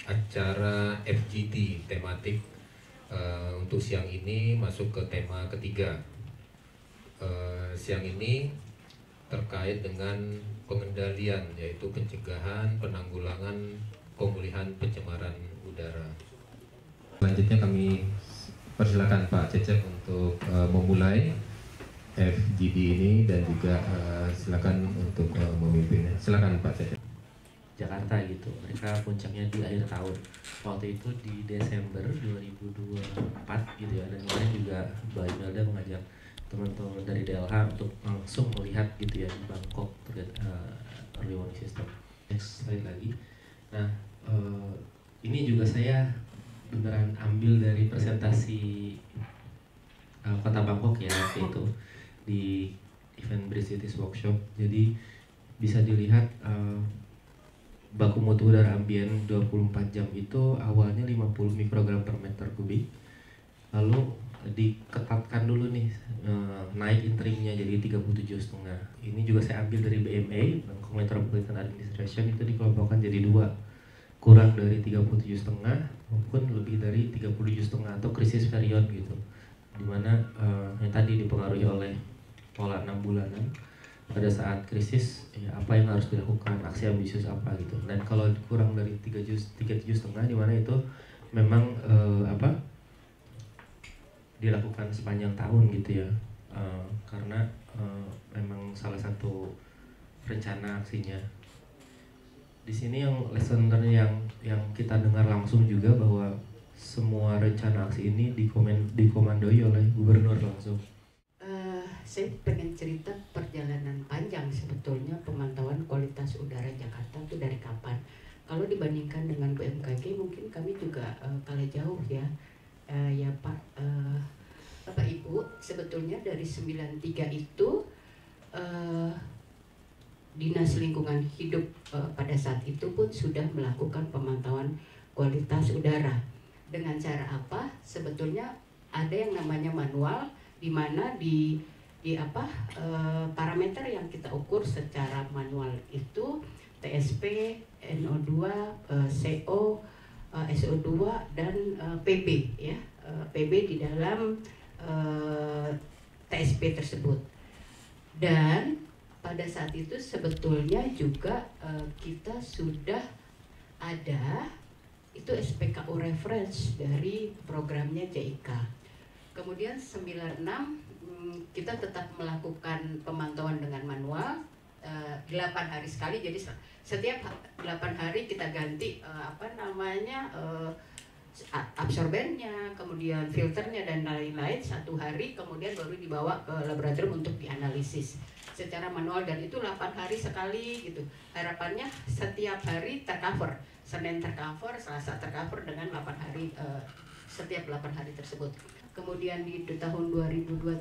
acara FGD tematik untuk siang ini masuk ke tema ketiga. Siang ini terkait dengan pengendalian, yaitu pencegahan, penanggulangan, pemulihan pencemaran udara. Selanjutnya kami persilakan Pak Cecep untuk memulai FGD ini dan juga silakan untuk memimpinnya. Silakan Pak Cecep. Jakarta gitu, mereka puncaknya di akhir tahun. Waktu itu di Desember 2024 gitu ya, dan kemarin juga Mbak Imelda mengajak teman-teman dari DLH untuk langsung melihat gitu ya di Bangkok terkait early warning system. Next slide lagi. Nah, ini juga saya beneran ambil dari presentasi Kota Bangkok ya waktu itu di event Bridge Cities Workshop. Jadi bisa dilihat baku mutu udara ambien 24 jam itu awalnya 50 mikrogram per meter kubik, lalu diketatkan dulu nih, naik interimnya jadi 37,5. Ini juga saya ambil dari BMA, Bangkok Metropolitan Administration, itu dikelompokkan jadi dua, kurang dari 37,5 maupun lebih dari 37,5 atau krisis period gitu, dimana yang tadi dipengaruhi oleh pola 6 bulanan. Pada saat krisis ya apa yang harus dilakukan, aksi ambisius apa gitu. Dan kalau kurang dari 37,5 di mana itu memang dilakukan sepanjang tahun gitu ya, karena memang salah satu rencana aksinya. Di sini yang lesson learn yang kita dengar langsung juga bahwa semua rencana aksi ini dikomandoi oleh gubernur langsung. Saya pengen cerita perjalanan panjang sebetulnya pemantauan kualitas udara Jakarta itu dari kapan. Kalau dibandingkan dengan BMKG mungkin kami juga kalah jauh ya. Ya Pak, Bapak Ibu, sebetulnya dari 93 itu Dinas Lingkungan Hidup pada saat itu pun sudah melakukan pemantauan kualitas udara. Dengan cara apa? Sebetulnya ada yang namanya manual, di mana parameter yang kita ukur secara manual itu TSP, NO2, CO, SO2 dan PB ya. PB di dalam TSP tersebut. Dan pada saat itu sebetulnya juga kita sudah ada itu SPKU reference dari programnya JIK. Kemudian 96 kita tetap melakukan pemantauan dengan manual 8 hari sekali, jadi setiap 8 hari kita ganti absorbennya, kemudian filternya dan lain-lain. 1 hari kemudian baru dibawa ke laboratorium untuk dianalisis secara manual, dan itu 8 hari sekali gitu. Harapannya setiap hari tercover, Senin tercover, Selasa tercover dengan 8 hari setiap 8 hari tersebut. Kemudian di tahun 2023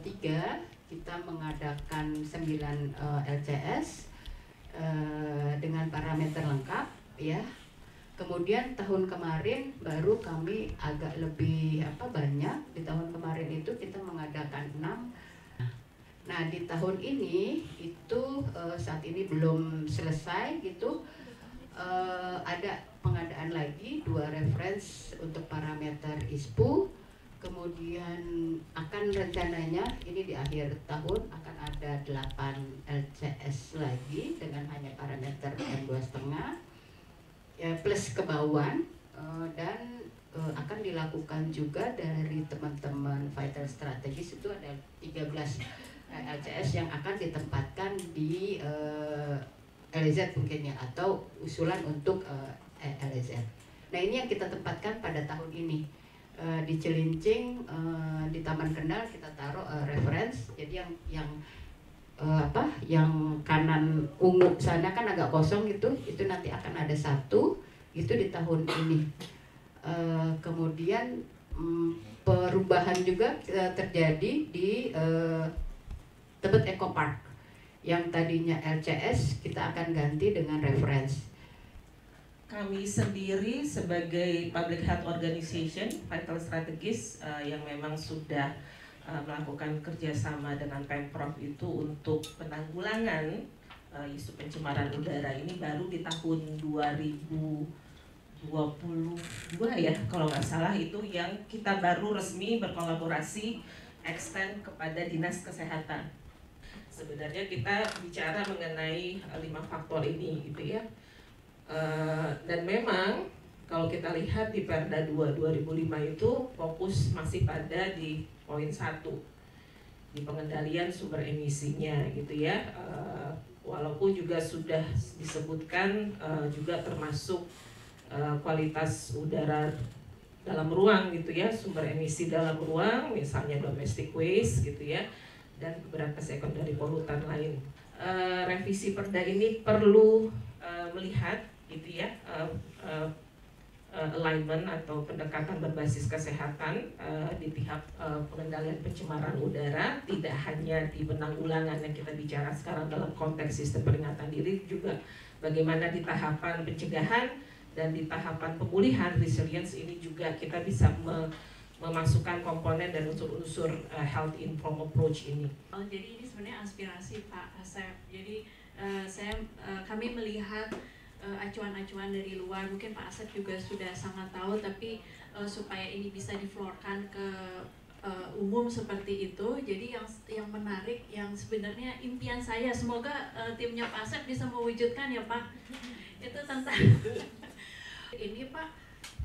kita mengadakan 9 LCS dengan parameter lengkap ya. Kemudian tahun kemarin baru kami agak lebih banyak. Di tahun kemarin itu kita mengadakan 6. Nah di tahun ini itu saat ini belum selesai gitu. Ada pengadaan lagi 2 reference untuk parameter ISPU. Kemudian akan rencananya ini di akhir tahun akan ada 8 LCS lagi dengan hanya parameter M2,5 ya, plus kebauan, dan akan dilakukan juga dari teman-teman vital strategis. Itu ada 13 LCS yang akan ditempatkan di LZ mungkin ya, atau usulan untuk LZ. Nah ini yang kita tempatkan pada tahun ini. Di Cilincing, di Taman Kendal kita taruh reference. Jadi yang kanan ungu sana kan agak kosong gitu, itu nanti akan ada 1 itu di tahun ini. Kemudian perubahan juga terjadi di Tebet Eco Park, yang tadinya LCS kita akan ganti dengan reference. Kami sendiri sebagai Public Health Organization, Vital Strategist yang memang sudah melakukan kerjasama dengan Pemprov itu untuk penanggulangan isu pencemaran udara ini baru di tahun 2022 22 ya kalau nggak salah, itu yang kita baru resmi berkolaborasi extend kepada Dinas Kesehatan. Sebenarnya kita bicara mengenai 5 faktor ini gitu ya. Dan memang kalau kita lihat di Perda 2 2005 itu fokus masih pada di poin 1, di pengendalian sumber emisinya gitu ya. Walaupun juga sudah disebutkan juga termasuk kualitas udara dalam ruang gitu ya, sumber emisi dalam ruang misalnya domestic waste gitu ya, dan beberapa sekundari polutan lain. Revisi Perda ini perlu melihat gitu ya, alignment atau pendekatan berbasis kesehatan di pihak pengendalian pencemaran udara, tidak hanya di penanggulangan yang kita bicara sekarang dalam konteks sistem peringatan dini, juga bagaimana di tahapan pencegahan dan di tahapan pemulihan resilience ini juga kita bisa memasukkan komponen dan unsur-unsur health informed approach ini. Jadi ini sebenarnya aspirasi Pak Asep. Jadi kami melihat acuan-acuan dari luar, mungkin Pak Asep juga sudah sangat tahu, tapi supaya ini bisa diflorkan ke umum seperti itu. Jadi yang menarik, yang sebenarnya impian saya, semoga timnya Pak Asep bisa mewujudkan ya Pak. Itu tentang ini Pak,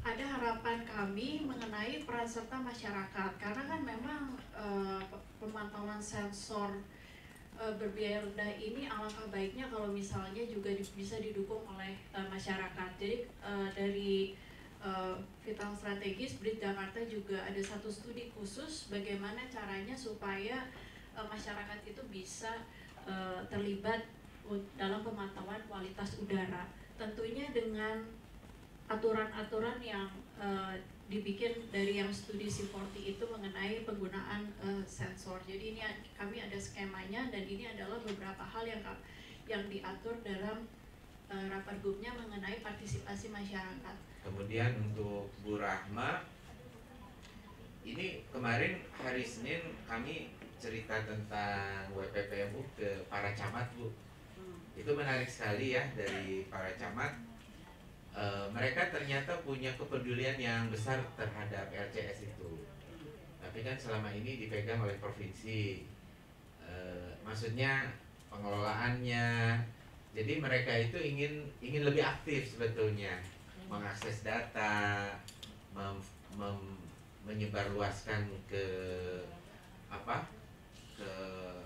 ada harapan kami mengenai peran serta masyarakat, karena kan memang pemantauan sensor berbiaya rendah ini alangkah baiknya kalau misalnya juga bisa didukung oleh masyarakat. Jadi dari vital strategis BRID Jakarta juga ada satu studi khusus bagaimana caranya supaya masyarakat itu bisa terlibat dalam pemantauan kualitas udara. Tentunya dengan aturan-aturan yang dibikin dari yang studi C40 itu mengenai penggunaan sensor. Jadi ini kami ada skemanya, dan ini adalah beberapa hal yang diatur dalam rapat grupnya mengenai partisipasi masyarakat. Kemudian untuk Bu Rahma, ini kemarin hari Senin kami cerita tentang WPPMU ke para camat Bu. Itu menarik sekali ya dari para camat. Mereka ternyata punya kepedulian yang besar terhadap LCS itu. Tapi kan selama ini dipegang oleh provinsi. Maksudnya pengelolaannya. Jadi mereka itu ingin lebih aktif sebetulnya, mengakses data, menyebarluaskan ke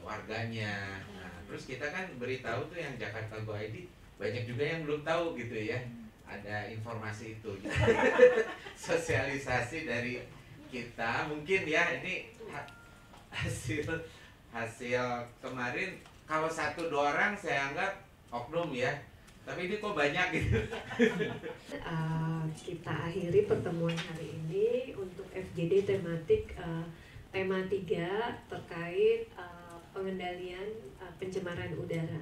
warganya. Nah, terus kita kan beritahu tuh yang Jakarta Go ID, banyak juga yang belum tahu gitu ya. Ada informasi itu. Sosialisasi dari kita mungkin ya, ini hasil kemarin. Kalau 1-2 orang saya anggap oknum ya, tapi ini kok banyak gitu. Kita akhiri pertemuan hari ini untuk FGD tematik tema 3 terkait pengendalian pencemaran udara.